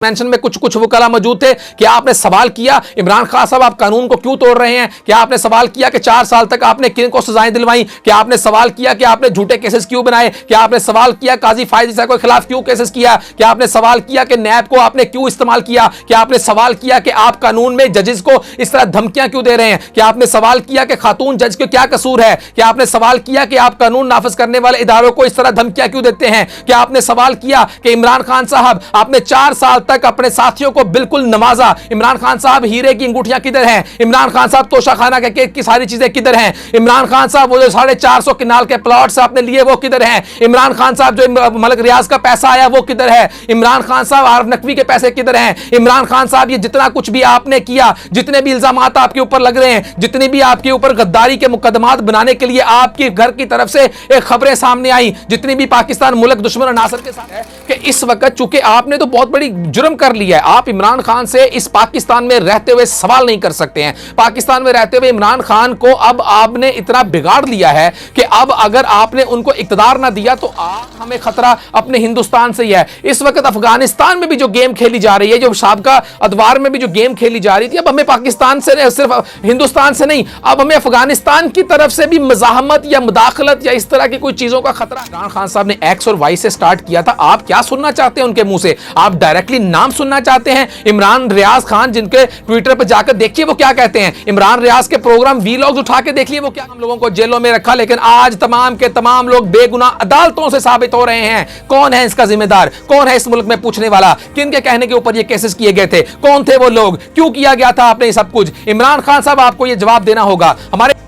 Mention में कुछ कुछ वकला मौजूद थे। क्या आपने सवाल किया इमरान खान साहब आप कानून को क्यों तोड़ रहे हैं? क्या आपने सवाल किया कि 4 साल तक आपने किन को सजाएं दिलवाई? क्या आपने सवाल किया कि आपने झूठे केसेस क्यों बनाए? क्या आपने सवाल किया काजी फायद ईसा के खिलाफ क्यों केसेस किया? क्या आपने सवाल किया कि नैब को आपने क्यों इस्तेमाल किया? क्या आपने सवाल किया कि आप कानून में जजेस को इस तरह धमकियां क्यों दे रहे हैं? क्या आपने सवाल किया कि खातून जज के क्या कसूर है? क्या आपने सवाल किया कि आप कानून नाफिज करने वाले इदारों को इस तरह धमकियां क्यों देते हैं? क्या आपने सवाल किया कि इमरान खान साहब आपने 4 साल तक अपने साथियों को बिल्कुल नवाजा? इमरान खान साहब हीरे की अंगूठियां किधर हैं? इमरान खान साहब तोशाखाना के की सारी चीजें किधर हैं? इमरान खान साहब वो जो 450 किनाल के प्लॉट्स आपने लिए वो किधर हैं? इमरान खान साहब जो मलिक रियाज का पैसा आया वो किधर है? इमरान खान साहब आरफ नकवी के पैसे किधर हैं? इमरान खान साहब ये जितना कुछ भी आपने किया, जितने भी इल्जामात आपके ऊपर लग रहे हैं, जितने भी आपके ऊपर गद्दारी के मुकदमात बनाने के लिए आपके घर की तरफ से एक खबरें सामने आई, जितनी भी पाकिस्तान मुल्क दुश्मन अनासर के साथ है कि इस वक्त चूंकि आपने तो बहुत बड़ी जुर्म कर लिया है, आप इमरान खान से इस पाकिस्तान में रहते हुए सवाल नहीं कर सकते हैं। पाकिस्तान में रहते हुए इमरान खान को अब आपने इतना बिगाड़ लिया है कि अब अगर आपने उनको इक्तदार ना दिया तो हमें खतरा अपने हिंदुस्तान से ही है। इस वक्त अफगानिस्तान में भी जो गेम खेली जा रही है, जो साबका अदवार में भी जो गेम खेली जा रही थी, अब हमें पाकिस्तान से सिर्फ हिंदुस्तान से नहीं, अब हमें अफगानिस्तान की तरफ से भी मज़ाहमत या मुदाखलत या इस तरह की कोई चीजों का खतरा। इमरान खान साहब ने एक्स और वाई से स्टार्ट किया था। आप क्या सुनना चाहते हैं उनके मुंह से? आप डायरेक्टली नाम सुनना चाहते हैं? इमरान रियाज खान, जिनके ट्विटर पर जाकर देखिए वो क्या कहते हैं। इमरान रियाज के प्रोग्राम वीलॉग्स उठा के देखिए वो क्या, हम लोगों को जेलों में रखा, लेकिन आज तमाम के तमाम लोग बेगुनाह अदालतों से साबित हो रहे हैं। कौन है इसका जिम्मेदार? कौन है इस मुल्क में पूछने वाला? किन के कहने के ऊपर ये केसेस किए गए थे? कौन थे वो लोग? क्यों किया गया था आपने ये सब कुछ? इमरान खान साहब आपको ये जवाब देना होगा। हमारे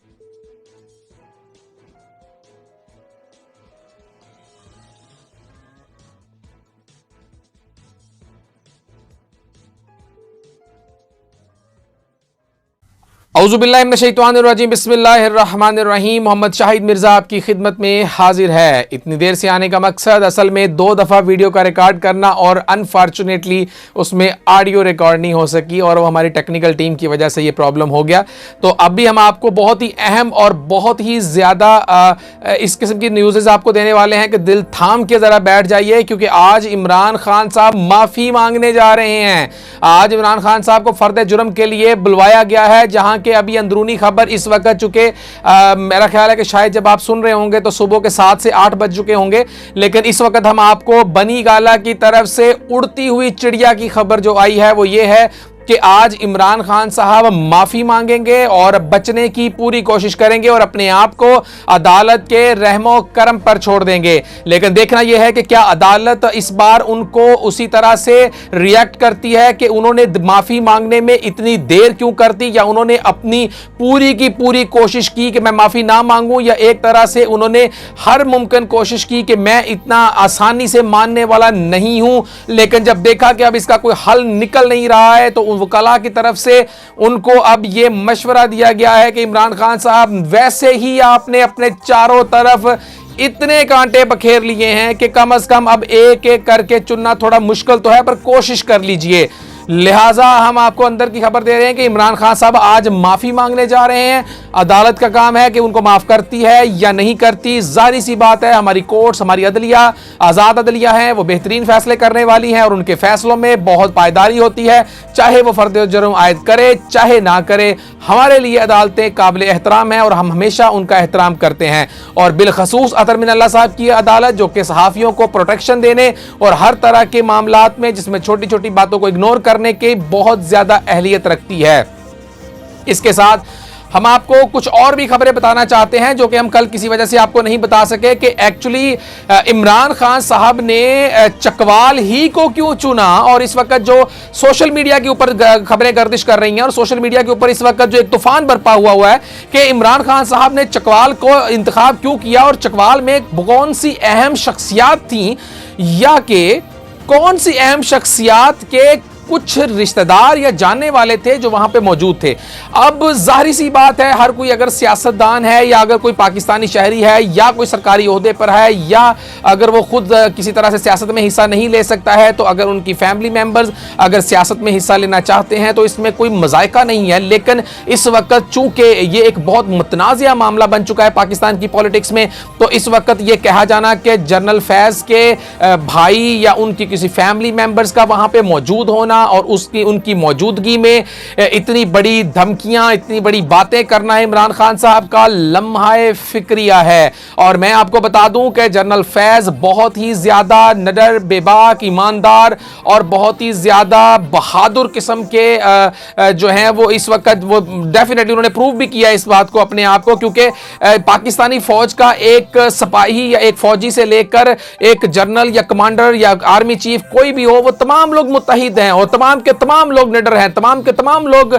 औज़ुबिल्लाहिमिनश्शैतानिर्रजीम बिस्मिल्लाहिर्रहमानिर्रहीम। मोहम्मद शाहिद मिर्ज़ा आपकी खिदमत में हाजिर है। इतनी देर से आने का मकसद असल में 2 दफ़ा वीडियो का रिकॉर्ड करना और अनफॉर्चुनेटली उसमें ऑडियो रिकॉर्ड नहीं हो सकी और वो हमारी टेक्निकल टीम की वजह से ये प्रॉब्लम हो गया। तो अब भी हम आपको बहुत ही अहम और बहुत ही ज़्यादा इस किस्म की न्यूज़ आपको देने वाले हैं कि दिल थाम के ज़रा बैठ जाइए, क्योंकि आज इमरान खान साहब माफ़ी मांगने जा रहे हैं। आज इमरान खान साहब को फ़र्द जुर्म के लिए बुलवाया गया है, जहाँ कि अभी अंदरूनी खबर इस वक्त चुके मेरा ख्याल है कि शायद जब आप सुन रहे होंगे तो सुबह के 7 से 8 बज चुके होंगे, लेकिन इस वक्त हम आपको बनी गाला की तरफ से उड़ती हुई चिड़िया की खबर जो आई है वो ये है कि आज इमरान खान साहब माफ़ी मांगेंगे और बचने की पूरी कोशिश करेंगे और अपने आप को अदालत के रहमो करम पर छोड़ देंगे। लेकिन देखना यह है कि क्या अदालत इस बार उनको उसी तरह से रिएक्ट करती है कि उन्होंने माफ़ी मांगने में इतनी देर क्यों कर दी, या उन्होंने अपनी पूरी की पूरी कोशिश की कि मैं माफ़ी ना मांगूं, या एक तरह से उन्होंने हर मुमकिन कोशिश की कि मैं इतना आसानी से मानने वाला नहीं हूं। लेकिन जब देखा कि अब इसका कोई हल निकल नहीं रहा है तो वकला की तरफ से उनको अब यह मशवरा दिया गया है कि इमरान खान साहब वैसे ही आपने अपने चारों तरफ इतने कांटे बखेर लिए हैं कि कम से कम अब एक एक करके चुनना थोड़ा मुश्किल तो है, पर कोशिश कर लीजिए। लिहाजा हम आपको अंदर की खबर दे रहे हैं कि इमरान खान साहब आज माफ़ी मांगने जा रहे हैं। अदालत का काम है कि उनको माफ़ करती है या नहीं करती। जाहिर सी बात है हमारी कोर्ट्स, हमारी अदलिया आज़ाद अदलिया है, वो बेहतरीन फैसले करने वाली हैं और उनके फैसलों में बहुत पायदारी होती है, चाहे वो फ़र्द जुर्म आयद करे चाहे ना करे। हमारे लिए अदालतें काबिल एहतराम हैं और हम हमेशा उनका एहतराम करते हैं। और बिलखसूस अतर मिनल्ला साहब की अदालत, जो कि सहाफ़ियों को प्रोटेक्शन देने और हर तरह के मामलात में जिसमें छोटी छोटी बातों को इग्नोर करने की बहुत ज्यादा अहलियत रखती है। इसके साथ हम आपको कुछ और भी खबरें बताना चाहते हैं जो कि हम कल किसी वजह से आपको नहीं बता सके कि एक्चुअली इमरान खान साहब ने चकवाल ही को क्यों चुना। और इस वक्त जो सोशल मीडिया के ऊपर खबरें गर्दिश कर रही हैं और सोशल मीडिया के ऊपर इस वक्त जो एक तूफान बरपा हुआ है कि इमरान खान साहब ने चकवाल को इंतखाब क्यों किया और चकवाल में कौन सी अहम शख्सियात थी, या कि कौन सी अहम शख्सियात के कुछ रिश्तेदार या जानने वाले थे जो वहां पे मौजूद थे। अब जाहिर सी बात है, हर कोई अगर सियासतदान है या अगर कोई पाकिस्तानी शहरी है या कोई सरकारी ओहदे पर है या अगर वो खुद किसी तरह से सियासत में हिस्सा नहीं ले सकता है, तो अगर उनकी फैमिली मेंबर्स अगर सियासत में हिस्सा लेना चाहते हैं तो इसमें कोई मजायका नहीं है। लेकिन इस वक्त चूंकि ये एक बहुत मुतनाज़िया मामला बन चुका है पाकिस्तान की पॉलिटिक्स में, तो इस वक्त ये कहा जाना कि जनरल फैज के भाई या उनकी किसी फैमिली मेंबर्स का वहां पे मौजूद होना और उनकी मौजूदगी में इतनी बड़ी धमकियां, इतनी बड़ी बातें करना इमरान खान साहब का लम्हा फिक्रिया है। और मैं आपको बता दूं कि जनरल फैज बहुत ही ज्यादा निडर, बेबाक, ईमानदार और बहुत ही ज्यादा बहादुर किस्म के जो हैं वो इस वक्त वो डेफिनेटली उन्होंने प्रूव भी किया इस बात को अपने आप को, क्योंकि पाकिस्तानी फौज का एक सिपाही या एक फौजी से लेकर एक जनरल या कमांडर या आर्मी चीफ कोई भी हो, वो तमाम लोग मुत्तहिद हैं और तमाम के तमाम लोग निडर हैं, तमाम के तमाम लोग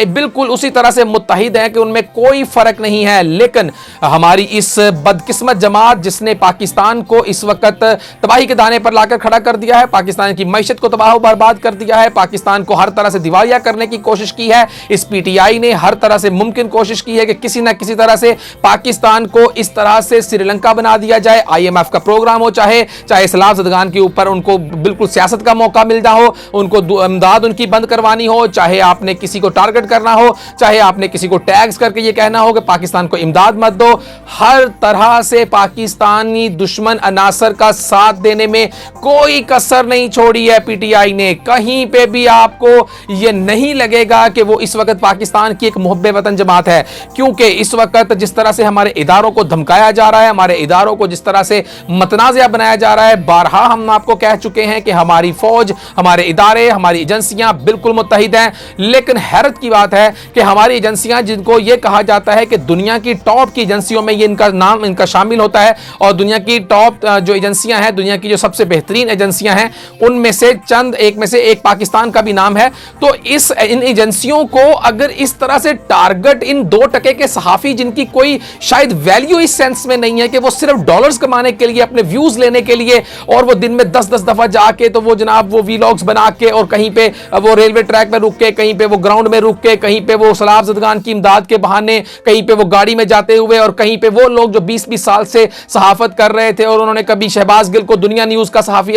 बिल्कुल उसी तरह से मुत्तहिद हैं कि उनमें कोई फर्क नहीं है। लेकिन हमारी इस बदकिस्मत जमात जिसने पाकिस्तान को इस वक्त तबाही के दाने पर लाकर खड़ा कर दिया है, पाकिस्तान की मैशत को तबाह बर्बाद कर दिया है, पाकिस्तान को हर तरह से दिवालिया करने की कोशिश की है, इस पीटीआई ने हर तरह से मुमकिन कोशिश की है कि किसी ना किसी तरह से पाकिस्तान को इस तरह से श्रीलंका बना दिया जाए। IMF का प्रोग्राम हो, चाहे सलाह ज़दगान के ऊपर उनको बिल्कुल सियासत का मौका मिलता हो, उनको इमदाद उनकी बंद करवानी हो, चाहे आपने किसी को टारगेट करना हो, चाहे आपने किसी को टैग्स करके ये कहना हो कि पाकिस्तान को इमदाद मत दो, हर तरह से पाकिस्तानी दुश्मन अनासर का साथ देने में कोई कसर नहीं छोड़ी है पीटीआई ने। कहीं पे भी आपको ये नहीं लगेगा कि वो इस वक्त पाकिस्तान की एक मुहब्बे वतन जमात है, क्योंकि इस वक्त जिस तरह से हमारे इदारों को धमकाया जा रहा है, हमारे इदारों को जिस तरह से मतनाज़िया बनाया जा रहा है, बारहा हम आपको कह चुके हैं कि हमारी फौज, हमारे इदारे, हमारी एजेंसियां बिल्कुल मुत्तहिद हैं। लेकिन हैरत की बात है कि हमारी एजेंसियां, जिनको यह कहा जाता है कि दुनिया की टॉप की एजेंसियों में ये इनका नाम इनका शामिल होता है और दुनिया की टॉप जो एजेंसियां हैं, दुनिया की जो सबसे बेहतरीन एजेंसियां हैं, उनमें से चंद एक में से एक पाकिस्तान का भी नाम है। तो इन एजेंसियों को अगर इस तरह से टारगेट इन 2 टके के सहाफी जिनकी कोई शायद वैल्यू इस सेंस में नहीं है कि वो सिर्फ डॉलर्स कमाने के लिए, अपने व्यूज लेने के लिए, और वो दिन में 10-10 दफा जाके तो वो जनाब वो वीलॉग्स बना के और कहीं पे वो रेलवे ट्रैक पे रुक के, कहीं पे वो ग्राउंड में रुक के, कहीं पे वो सलाब ज़दगान की इमदाद के बहाने, कहीं पे वो गाड़ी में जाते हुए, और कहीं पे वो लोग जो 20-20 साल से सहाफत कर रहे थे और उन्होंने कभी शहबाज गिल को दुनिया न्यूज का सहाफी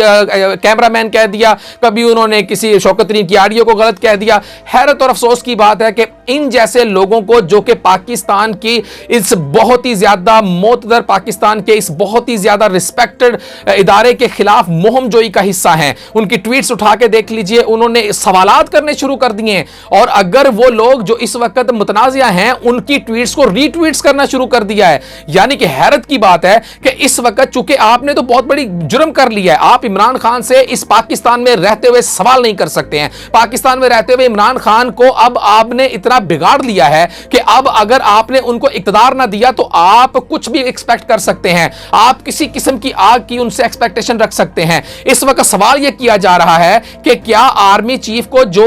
कैमरामैन कह दिया, कभी उन्होंने किसी शौकत तरीन की ऑडियो को गलत कह दिया। हैरत और अफसोस की बात है कि इन जैसे लोगों को, जो कि पाकिस्तान की इस बहुत ही ज्यादा मोतबर, पाकिस्तान के इस बहुत ही ज्यादा रिस्पेक्टेड इदारे के खिलाफ मुहिमजोई का हिस्सा हैं, उनकी ट्वीट्स उठा के देख लीजिए, उन्होंने सवालात करने शुरू कर दिए। और अगर वो लोग जो इस वक्त मुतनाज़िया हैं, उनकी ट्वीट्स को रीट्वीट्स करना शुरू कर दिया है। यानी कि हैरत की बात है कि इस वक्त चूंकि आपने तो बहुत बड़ी जुर्म कर लिया है, आप इमरान खान से इस पाकिस्तान में रहते हुए सवाल नहीं कर सकते हैं। पाकिस्तान में रहते हुए इमरान खान को अब आपने इतना बिगाड़ लिया है कि अब अगर आपने उनको इक़्तिदार ना दिया तो आप कुछ भी एक्सपेक्ट कर सकते हैं, आप किसी किस्म की आग की उनसे एक्सपेक्टेशन रख सकते हैं। इस वक्त सवाल यह किया जा रहा है कि क्या आर्मी चीफ को जो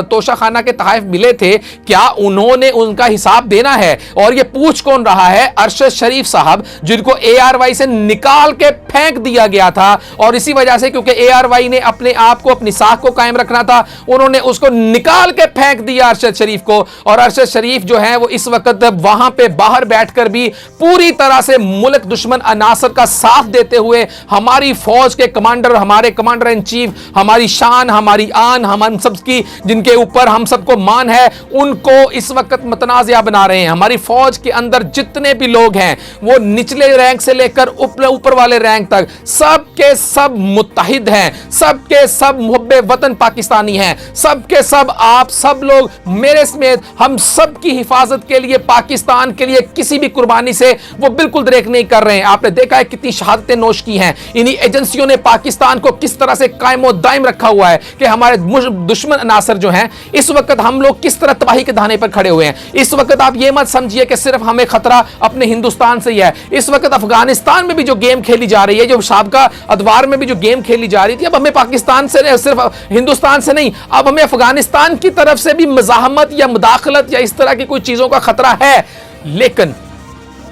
तोशाखाना के तहफ मिले थे, क्या उन्होंने उनका हिसाब देना है? और यह पूछ कौन रहा है? अरशद शरीफ साहब, जिनको ARY से निकाल के फेंक दिया गया था, और इसी वजह से क्योंकि ARY ने अपने आप को, अपनी साख को कायम रखना था, उन्होंने उसको निकाल के फेंक दिया अरशद शरीफ को। और अरशद शरीफ जो है वो इस वक्त वहां पे बाहर बैठकर भी पूरी तरह से मुल्क दुश्मन अनासर का साथ देते हुए हमारी फौज के कमांडर, हमारे कमांडर इन चीफ, हमारी शान, हमारी आन, हम सबकी जिनके ऊपर हम सबको मान है, उनको इस वक्त मुतनाज़िया बना रहे हैं। हमारी फौज के अंदर जितने भी लोग हैं, वो निचले रैंक से लेकर ऊपर वाले रैंक तक, सब के सब मुत्तहिद हैं, सब के सब मुहब्बे वतन पाकिस्तानी हैं, सब के सब आप सब लोग मेरे समेत हम सब की हिफाजत के लिए, पाकिस्तान के लिए किसी भी कुर्बानी से वो बिल्कुल दरेक नहीं कर रहे हैं। आपने देखा है कितनी शहादतें नोश की हैं। इन्हीं एजेंसियों ने पाकिस्तान को किस तरह से कायमो दायम रखा हुआ है कि हमारे दुश्मन अनासर जो हैं, इस वक्त हम लोग किस तरह तबाही के दाने पर खड़े हुए हैं। इस वक्त आप ये मत समझिए कि सिर्फ हमें खतरा अपने हिंदुस्तान से ही है। इस वक्त अफगानिस्तान में भी जो गेम खेली जा रही है, जो साबका अदवार में भी जो गेम खेली जा रही थी, अब हमें पाकिस्तान से, सिर्फ हिंदुस्तान से नहीं, अब हमें अफगानिस्तान की तरफ से भी मज़ाहमत या मुदाखलत या इस तरह की कोई चीजों का खतरा है। लेकिन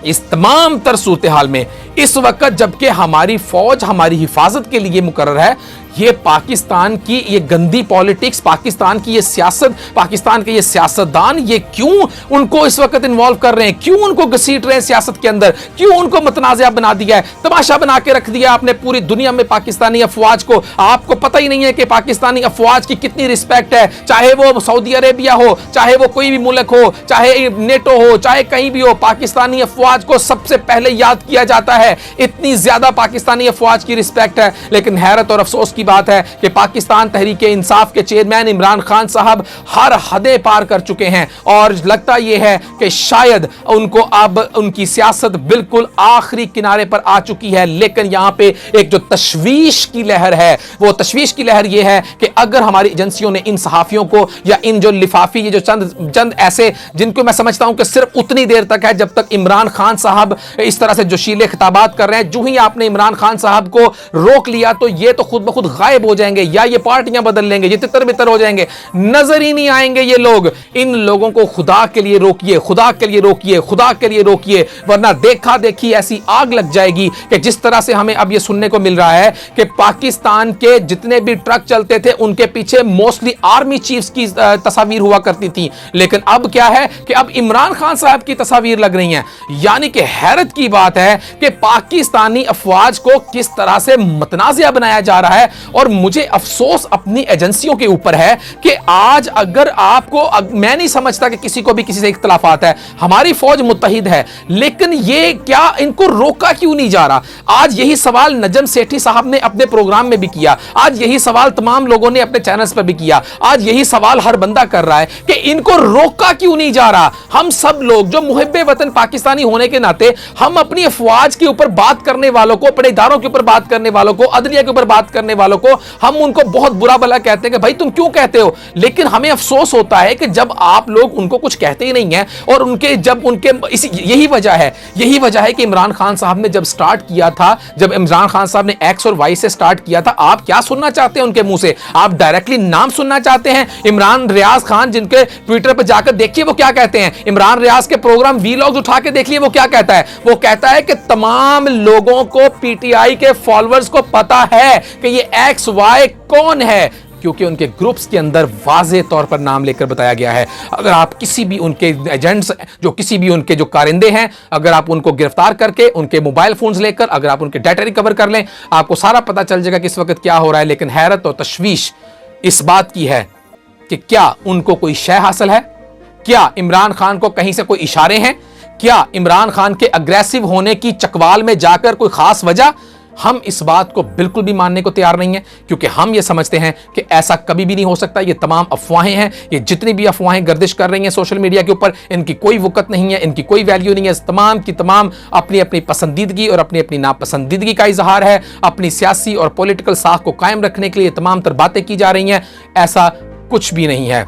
इस तमाम तर सूरत हाल में इस वक्त जबकि हमारी फौज हमारी हिफाजत के लिए मुकर्रर है, ये पाकिस्तान की ये गंदी पॉलिटिक्स, पाकिस्तान की ये सियासत, पाकिस्तान के ये सियासतदान ये क्यों उनको इस वक्त इन्वॉल्व कर रहे हैं, क्यों उनको घसीट रहे हैं सियासत के अंदर, क्यों उनको मुतनाज़ा बना दिया है, तमाशा बना के रख दिया आपने पूरी दुनिया में पाकिस्तानी अफवाज को। आपको पता ही नहीं है कि पाकिस्तानी अफवाज की कितनी रिस्पेक्ट है, चाहे वो सऊदी अरेबिया हो, चाहे वो कोई भी मुल्क हो, चाहे नेटो हो, चाहे कहीं भी हो, पाकिस्तानी अफवाज को सबसे पहले याद किया जाता है। इतनी ज्यादा पाकिस्तानी अफवाज की रिस्पेक्ट है। लेकिन हैरत और अफसोस की बात है कि पाकिस्तान तहरीक इंसाफ के चेयरमैन इमरान खान साहब हर हदें पार कर चुके हैं और लगता यह है कि शायद उनको अब उनकी सियासत बिल्कुल आखिरी किनारे पर आ चुकी है। लेकिन यहां पे एक जो तशवीश की लहर है, वो तशवीश की लहर यह है कि अगर हमारी एजेंसियों ने इन सहाफियों को या इन जो लिफाफी, ये जो चंद ऐसे जिनको मैं समझता हूं कि सिर्फ उतनी देर तक है जब तक इमरान खान साहब इस तरह से जोशीले खिताबात कर रहे हैं, जो ही आपने इमरान खान साहब को रोक लिया तो ये तो खुद ब खुद गायब हो जाएंगे या ये पार्टियां बदल लेंगे, ये तितर बितर हो जाएंगे, नजर ही नहीं आएंगे ये लोग। इन लोगों को खुदा के लिए रोकिए, खुदा के लिए रोकिए, खुदा के लिए रोकिए, वरना देखा देखी ऐसी आग लग जाएगी कि जिस तरह से हमें अब ये सुनने को मिल रहा है कि पाकिस्तान के जितने भी ट्रक चलते थे उनके पीछे मोस्टली आर्मी चीफ्स की तस्वीर हुआ करती थी, लेकिन अब क्या है कि अब इमरान खान साहब की तस्वीर लग रही हैं। यानी कि हैरत की बात है कि पाकिस्तानी अफवाज को किस तरह से मुतनाज़िया बनाया जा रहा है। और मुझे अफसोस अपनी एजेंसियों के ऊपर है कि आज अगर आपको, मैं नहीं समझता कि किसी को भी किसी से इख्तिलाफात है, हमारी फौज मुत्तहिद है, लेकिन ये क्या इनको रोका क्यों नहीं जा रहा? आज यही सवाल नजम सेठी साहब ने अपने प्रोग्राम में भी किया, आज यही सवाल तमाम लोगों ने अपने चैनल्स पर भी किया, आज यही सवाल हर बंदा कर रहा है कि इनको रोका क्यों नहीं जा रहा। हम सब लोग जो मुहिब्बे वतन पाकिस्तानी होने के नाते हम अपनी अफवाज के ऊपर बात करने वालों को, अपने इदारों के ऊपर बात करने वालों को, अदलिया के ऊपर बात करने वालों को हम उनको बहुत बुरा भला कहते हैं कि भाई तुम क्यों कहते हो। लेकिन हमें अफसोस होता है कि जब आप लोग उनको कुछ कहते ही नहीं है और उनके जब उनके यही वजह है कि इमरान खान साहब ने जब स्टार्ट किया था, जब इमरान खान साहब ने एक्स और वाई से स्टार्ट किया था, आप क्या सुनना चाहते हैं उनके मुंह से? आप डायरेक्टली नाम सुनना चाहते हैं? इमरान रियाज खान, जिनके ट्विटर पर जाकर देखिए वो क्या कहते हैं, इमरान रियाज के प्रोग्राम वीलॉग्स उठा के देख लिए वो क्या कहता है। वो कहता है कि तमाम लोगों को, पीटीआई के फॉलोअर्स को पता है कि ये एक्स वाई कौन है, क्योंकि उनके ग्रुप्स के अंदर वाज़े तौर पर नाम लेकर बताया गया है। अगर आप किसी भी उनके एजेंट्स, जो किसी भी उनके जो कारिंदे हैं, अगर आप उनको गिरफ्तार करके उनके मोबाइल फोन्स लेकर अगर आप उनके डाटा रिकवर कर लें, आपको सारा पता चल जाएगा कि इस वक्त क्या हो रहा है। लेकिन हैरत और तशवीश इस बात की है कि क्या उनको कोई शय हासिल है? क्या इमरान खान को कहीं से कोई इशारे हैं? क्या इमरान खान के अग्रेसिव होने की चकवाल में जाकर कोई खास वजह? हम इस बात को बिल्कुल भी मानने को तैयार नहीं है, क्योंकि हम ये समझते हैं कि ऐसा कभी भी नहीं हो सकता। ये तमाम अफवाहें हैं, ये जितनी भी अफवाहें गर्दिश कर रही हैं सोशल मीडिया के ऊपर, इनकी कोई वक़्त नहीं है, इनकी कोई वैल्यू नहीं है। तमाम की तमाम अपनी अपनी पसंदीदगी और अपनी अपनी नापसंदीदगी का इजहार है। अपनी सियासी और पॉलिटिकल साख को कायम रखने के लिए तमाम तर बातें की जा रही हैं, ऐसा कुछ भी नहीं है।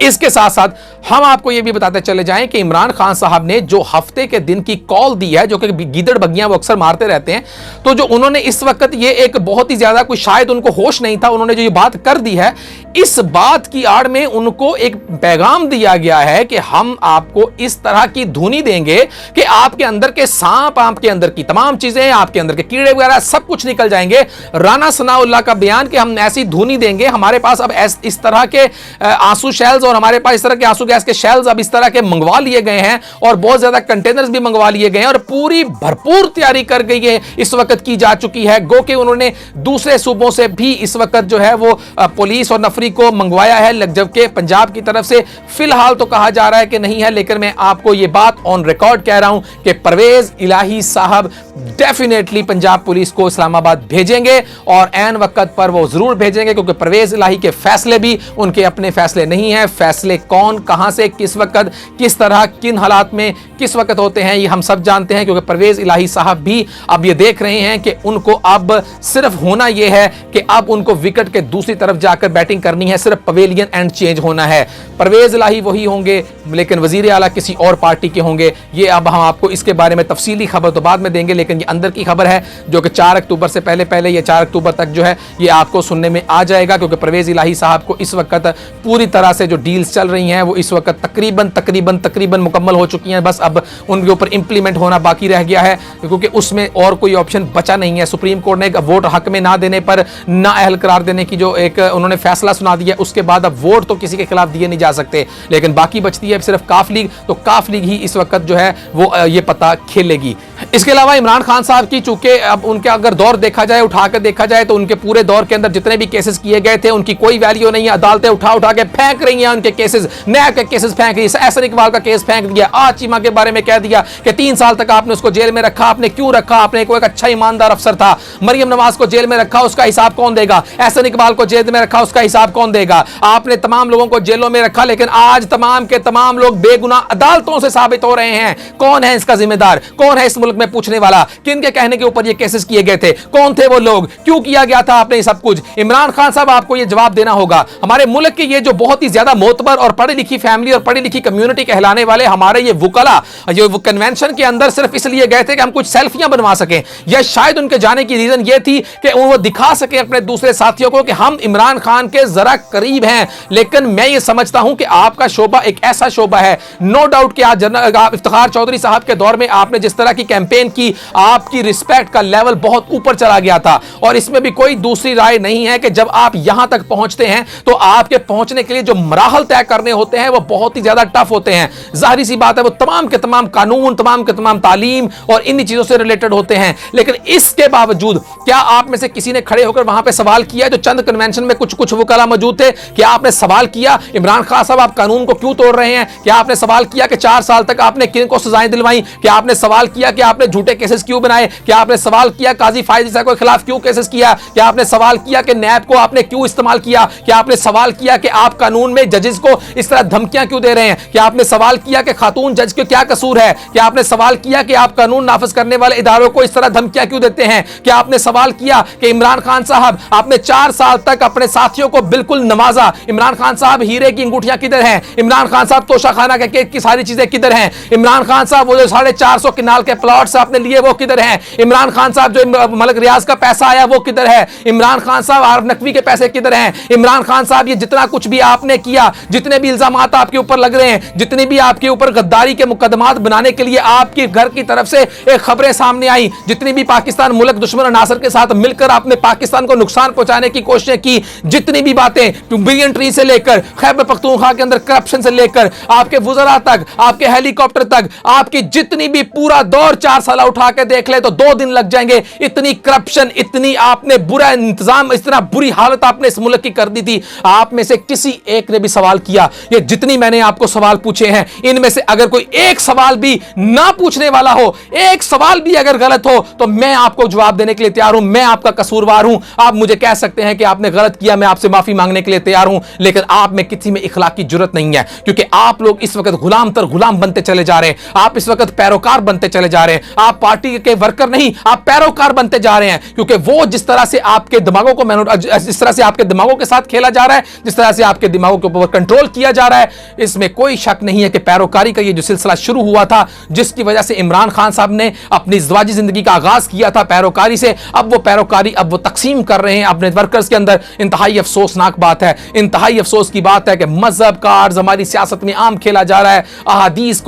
इसके साथ साथ हम आपको यह भी बताते चले जाएं कि इमरान खान साहब ने जो हफ्ते के दिन की कॉल दी है, जो कि गीदड़ बग्गियां वो अक्सर मारते रहते हैं, तो जो उन्होंने इस वक्त ये एक बहुत ही ज्यादा कोई शायद उनको होश नहीं था, उन्होंने जो ये बात कर दी है, इस बात की आड़ में उनको एक पैगाम दिया गया है कि हम आपको इस तरह की धुनी देंगे कि आपके अंदर के सांप, आपके अंदर की तमाम चीजें, आपके अंदर के कीड़े वगैरह सब कुछ निकल जाएंगे। राना सनाउल्लाह का बयान कि हम ऐसी धुनी देंगे, हमारे पास अब इस तरह के आंसू शेल्स और हमारे पास इस तरह के आंसू गैस के शेल्स अब इस तरह के मंगवा लिए गए हैं और बहुत ज्यादा कंटेनर्स भी मंगवा लिए गए हैं और पूरी भरपूर तैयारी कर गई है इस वक्त की जा चुकी है। गो कि उन्होंने दूसरे सूबों से भी इस वक्त जो है वो पुलिस और नफरी को मंगवाया है, जबकि पंजाब की तरफ से फिलहाल तो कहा जा रहा है कि नहीं है। लेकिन मैं आपको यह बात ऑन रिकॉर्ड कह रहा हूं कि परवेज इलाही साहब डेफिनेटली पंजाब पुलिस को इस्लामाबाद भेजेंगे और ऐन वक्त पर वो जरूर भेजेंगे, क्योंकि परवेज इलाही के फैसले भी उनके अपने फैसले नहीं है। फैसले कौन, कहां से, किस वक्त, किस तरह, किन हालात में, किस वक्त होते हैं, ये हम सब जानते हैं, क्योंकि परवेज इलाही साहब भी अब ये देख रहे हैं कि उनको अब सिर्फ होना यह है कि अब उनको विकेट के दूसरी तरफ जाकर बैटिंग करनी है, सिर्फ पवेलियन एंड चेंज होना है। परवेज इलाही वही होंगे, लेकिन वजीर आला किसी और पार्टी के होंगे। ये अब हम आपको इसके बारे में तफसीली खबर तो बाद में देंगे, लेकिन ये अंदर की खबर है जो कि 4 अक्टूबर से पहले या 4 अक्टूबर तक जो है ये आपको सुनने में आ जाएगा, क्योंकि परवेज इलाही साहब को इस वक्त पूरी तरह से जो डील्स चल रही हैं वो इस वक्त तकरीबन मुकम्मल हो चुकी हैं। बस अब उनके ऊपर इंप्लीमेंट होना बाकी रह गया है, क्योंकि उसमें और कोई ऑप्शन बचा नहीं है। सुप्रीम कोर्ट ने वोट हक में ना देने पर ना अहल करार देने की जो एक उन्होंने फैसला सुना दिया, उसके बाद अब वोट तो किसी के खिलाफ दिए नहीं जा सकते, लेकिन बाकी बचती है सिर्फ काफ लीग। तो काफ लीग ही इस वक्त जो है वो ये पता खेलेगी। इसके अलावा इमरान खान साहब की चूंकि अब उनके अगर दौर देखा जाए, उठाकर देखा जाए, तो उनके पूरे दौर के अंदर जितने भी केसेस किए गए थे उनकी कोई वैल्यू नहीं है। अदालतें उठा के फेंक रही हैं उनके केसेस, नया के केसेस फेंक रही है। एहसन इकबाल का केस फेंक दिया, आज चीमा के बारे में कह दिया कि 3 साल तक आपने उसको जेल में रखा। आपने क्यों रखा? आपने एक अच्छा ईमानदार अफसर था। मरियम नवाज को जेल में रखा, उसका हिसाब कौन देगा? एहसन इकबाल को जेल में रखा, उसका हिसाब कौन देगा? आपने तमाम लोगों को जेलों में रखा, लेकिन आज तमाम के तमाम लोग बेगुनाह अदालतों से साबित हो रहे हैं। कौन है इसका जिम्मेदार? कौन है इस मुल्क में पूछने वाला? किन के कहने के ऊपर ये केसेस किए गए थे? कौन थे वो लोग? क्यों किया गया था आपने सब कुछ? इमरान खान साहब आपको ये जवाब देना होगा। हमारे मुल्क के ये जो बहुत ही ज्यादा मोतबर और पढ़ी लिखी फैमिली और पढ़ी लिखी कम्युनिटी कहलाने वाले हमारे ये वुकला जो कन्वेंशन के अंदर सिर्फ इसलिए गए थे कि हम कुछ सेल्फियां बनवा सकें, या शायद उनके जाने की रीजन ये थी कि वो दिखा सके अपने दूसरे साथियों को कि हम इमरान खान के जरा करीब हैं। लेकिन मैं ये समझता हूं कि आपका शोबा एक ऐसा शोबा है, नो डाउट कि आज इफ्तिखार चौधरी साहब के दौर में आपने जिस तरह की कैंपेन की, आपकी रिस्पेक्ट का लेवल बहुत ऊपर चला गया था। और इसमें भी कोई दूसरी राय नहीं है कि जब आप यहां तक पहुंचते हैं तो आपके पहुंचने के लिए जो मराहल तय करने होते हैं वो बहुत ही ज्यादा टफ होते हैं। जाहिर सी बात है वो तमाम के तमाम कानून, तमाम के तमाम तालीम और इन्हीं चीजों से रिलेटेड होते हैं। लेकिन इसके बावजूद क्या आप में से किसी ने खड़े होकर वहां पे सवाल किया? जो चंद कन्वेंशन में कुछ वकाला मौजूद थे, क्या आपने सवाल किया इमरान खान साहब आप कानून को क्यों तोड़ रहे हैं? क्या आपने सवाल किया कि 4 साल तक आपने किन को सजाएं दिलवाई? क्या आपने सवाल किया कि आपने झूठे केसेस क्यों बनाए? क्या आपने सवाल किया काजी फायद ईसा के खिलाफ क्यों केसेस किया? क्या आपने सवाल किया कि नैब को आपने क्यों इस्तेमाल किया? क्या आपने सवाल किया कि आप कानून में जजेस को इस तरह धमकियां क्यों दे रहे हैं? क्या आपने सवाल किया कि खातून जज के क्या कसूर है? क्या आपने सवाल किया कि आप कानून नाफिज करने वाले इदारों को इस तरह धमकियां क्यों देते हैं? क्या आपने सवाल किया कि इमरान खान साहब आपने 4 साल तक अपने साथियों को बिल्कुल नवाजा? इमरान खान साहब हीरे की अंगूठियां किधर हैं? इमरान खान साहब तोशाखाना के की सारी चीजें किधर हैं? इमरान खान साहब वो जो 450 किनाल के प्लॉट्स आपने लिए वो किधर हैं? इमरान खान साहब जो मलिक रियाज का पैसा आया वो किधर है? इमरान खान साहब आरफ नकवी के पैसे किधर हैं? इमरान खान साहब ये जितना कुछ भी आपने किया, जितने भी इल्जामात आपके ऊपर लग रहे हैं, जितनी भी आपके ऊपर गद्दारी के मुकदमात बनाने के लिए आपके घर की तरफ से एक खबरें सामने आई, जितनी भी पाकिस्तान मुल्क दुश्मन नासर के साथ मिलकर आपने पाकिस्तान को नुकसान पहुंचाने की कोशिशें की, जितनी भी बातें बिलियन ट्री से लेकर खैबर पख्तूनख्वा के अंदर करप्शन से लेकर आपके वुज़रा तक, आपके हेलीकॉप्टर तक, आपकी जितनी भी पूरा दौर 4 साल उठा के देख ले तो 2 दिन लग जाएंगे। इतनी करप्शन, इतनी आपने बुरा इंतजाम, इस तरह बुरी हालत आपने इस मुल्क की कर दी थी। आप में से किसी एक ने भी सवाल किया? ये जितनी मैंने आपको सवाल पूछे हैं इनमें से अगर कोई एक सवाल भी ना पूछने वाला हो, एक सवाल भी अगर गलत हो तो मैं आपको जवाब देने के लिए तैयार हूं। मैं आपका कसूरवार हूं। आप मुझे कह सकते हैं कि आपने गलत किया, मैं आपसे माफी मांगने के लिए तैयार हूं, लेकिन आप में किसी में इखलाक की जरूरत नहीं है, क्योंकि आप लोग इस वक्त गुलाम तर गुलाम बनते चले जा रहे हैं। आप इस वक्त पैरोकार बनते चले जा रहे हैं। आप पार्टी के वर्कर नहीं, आप पैरोकार बनते जा रहे हैं, क्योंकि वो जिस तरह से आपके दिमागों को जिस तरह से आपके दिमागों के साथ खेला जा रहा है, जिस तरह से आपके दिमागों के ऊपर कंट्रोल किया जा रहा है, इसमें कोई शक नहीं है कि पैरोकारी का ये जो सिलसिला शुरू हुआ था, जिसकी वजह से इमरान खान साहब ने अपनी ज़वाजी जिंदगी का आगाज किया था पैरोकारी से, अब वो पैरोकारी अब वो तकसीम कर रहे हैं अपने वर्कर्स के अंदर। इंतहाई अफसोसनाक बात है, इंतहाई अफसोस की बात है कि मजहब का अर्ज हमारी सियासत में आम खेला जा रहा है। अहादीस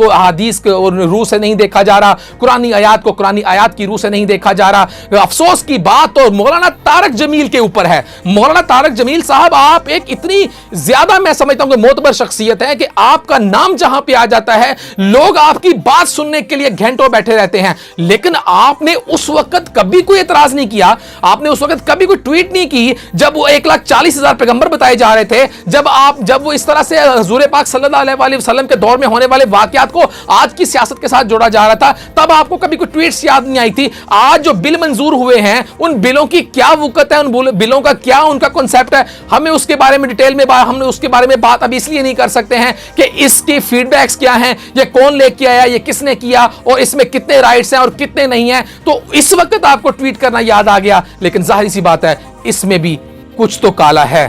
को रूह से नहीं देखा जा रहा, कुरानी आयात को कुरानी आयात की रूह से नहीं देखा जा रहा। अफसोस की बात तो मौलाना तारक जमील के ऊपर है। मौलाना तारक जमील साहब, आप एक इतनी ज्यादा मैं समझता हूं कि मोतबर शख्सियत है कि आपका नाम जहां पे आ जाता है लोग आपकी बात सुनने के लिए घंटों बैठे रहते हैं, लेकिन आपने उस वक्त कभी कोई एतराज नहीं किया। आपने उस वक्त कभी कोई ट्वीट नहीं की जब वो 1,40,000 पैगंबर बताए जा रहे थे, जब वो इस तरह से हुजूर पाक सल्लल्लाहु अलैहि वसल्लम के दौर में होने वाले वाकयात को आज की सियासत के साथ जोड़ा जा रहा था, तब आपको कभी कोई ट्वीट्स याद नहीं आई थी। आज जो बिल मंजूर हुए हैं उन बिलों की क्या वक़्त है, उन बिलों का क्या उनका कॉन्सेप्ट है, हमें उसके बारे में डिटेल में हमने उसके बारे में बात अब इसलिए नहीं कर सकते हैं कि इसके फीडबैक्स क्या हैं, ये कौन लेके आया, ये किसने किया और इसमें कितने राइट्स हैं और कितने नहीं हैं। तो इस वक्त आपको ट्वीट करना याद आ गया, लेकिन जाहिर सी बात है इसमें भी कुछ तो काला है।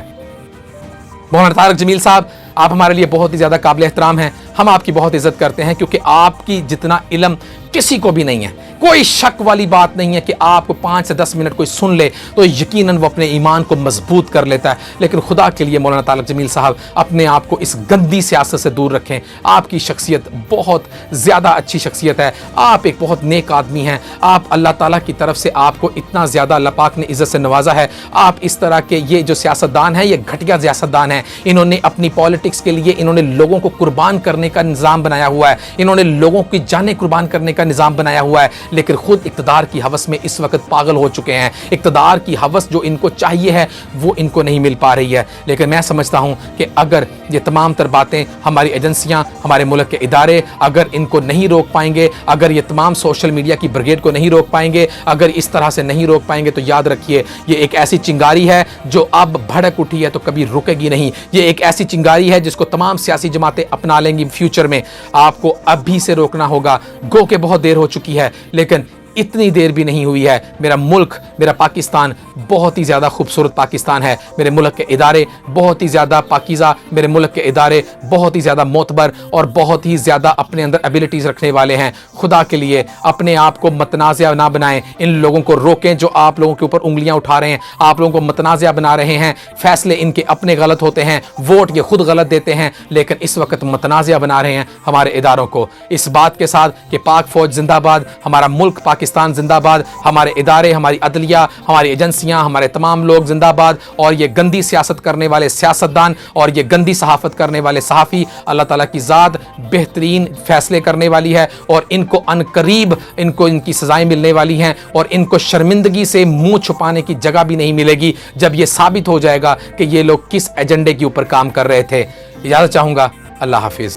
मौलाना तारक जमील साहब, आप हमारे लिए बहुत ही ज्यादा काबिल एहतराम हैं। हम आपकी बहुत इज्जत करते हैं, क्योंकि आपकी जितना इल्म किसी को भी नहीं है। कोई शक वाली बात नहीं है कि आपको 5 से 10 मिनट कोई सुन ले तो यकीनन वो अपने ईमान को मजबूत कर लेता है। लेकिन खुदा के लिए मौलाना तारिक जमील साहब अपने आप को इस गंदी सियासत से दूर रखें। आपकी शख्सियत बहुत ज़्यादा अच्छी शख्सियत है, आप एक बहुत नेक आदमी हैं, आप अल्लाह ताला की तरफ से आपको इतना ज़्यादा अल्लाह पाक ने इज़्ज़त से नवाजा है। आप इस तरह के ये जो सियासतदान हैं, ये घटिया सियासतदान हैं। इन्होंने अपनी पॉलिटिक्स के लिए इन्होंने लोगों को कुर्बान करने का निज़ाम बनाया हुआ है, इन्होंने लोगों की जानें कुर्बान करने का निज़ाम बनाया हुआ है, लेकिन खुद इक़्तिदार की हवस में इस वक्त पागल हो चुके हैं। इक़्तिदार की हवस जो इनको चाहिए है वो इनको नहीं मिल पा रही है। लेकिन मैं समझता हूं कि अगर ये तमाम तर बातें हमारी एजेंसियां, हमारे मुल्क के इदारे अगर इनको नहीं रोक पाएंगे, अगर ये तमाम सोशल मीडिया की ब्रिगेड को नहीं रोक पाएंगे, अगर इस तरह से नहीं रोक पाएंगे, तो याद रखिए ये एक ऐसी चिंगारी है जो अब भड़क उठी है तो कभी रुकेगी नहीं। ये एक ऐसी चिंगारी है जिसको तमाम सियासी जमातें अपना लेंगी फ्यूचर में। आपको अभी से रोकना होगा। गो के बहुत देर हो चुकी है, लेकिन इतनी देर भी नहीं हुई है। मेरा मुल्क, मेरा पाकिस्तान बहुत ही ज़्यादा खूबसूरत पाकिस्तान है। मेरे मुल्क के इदारे बहुत ही ज़्यादा पाकीज़ा, मेरे मुल्क के इदारे बहुत ही ज़्यादा मोतबर और बहुत ही ज़्यादा अपने अंदर एबिलिटीज़ रखने वाले हैं। खुदा के लिए अपने आप को मतनाज़िया ना बनाएं, इन लोगों को रोकें जो आप लोगों के ऊपर उंगलियां उठा रहे हैं, आप लोगों को मतनाज़िया बना रहे हैं। फैसले इनके अपने गलत होते हैं, वोट ये खुद गलत देते हैं, लेकिन इस वक्त मतनाज़िया बना रहे हैं हमारे इदारों को। इस बात के साथ कि पाक फौज जिंदाबाद, हमारा मुल्क पाकिस्तान जिंदाबाद, हमारे इदारे, हमारी अदलिया, हमारी एजेंसियां, हमारे तमाम लोग जिंदाबाद, और ये गंदी सियासत करने वाले सियासतदान और ये गंदी सहाफत करने वाले सहाफ़ी, अल्लाह ताला की ज़ात बेहतरीन फैसले करने वाली है और इनको अनकरीब इनको इनकी सज़ाएं मिलने वाली हैं और इनको शर्मिंदगी से मुंह छुपाने की जगह भी नहीं मिलेगी जब ये साबित हो जाएगा कि ये लोग किस एजेंडे के ऊपर काम कर रहे थे। इजाज़त चाहूँगा। अल्लाह हाफिज़।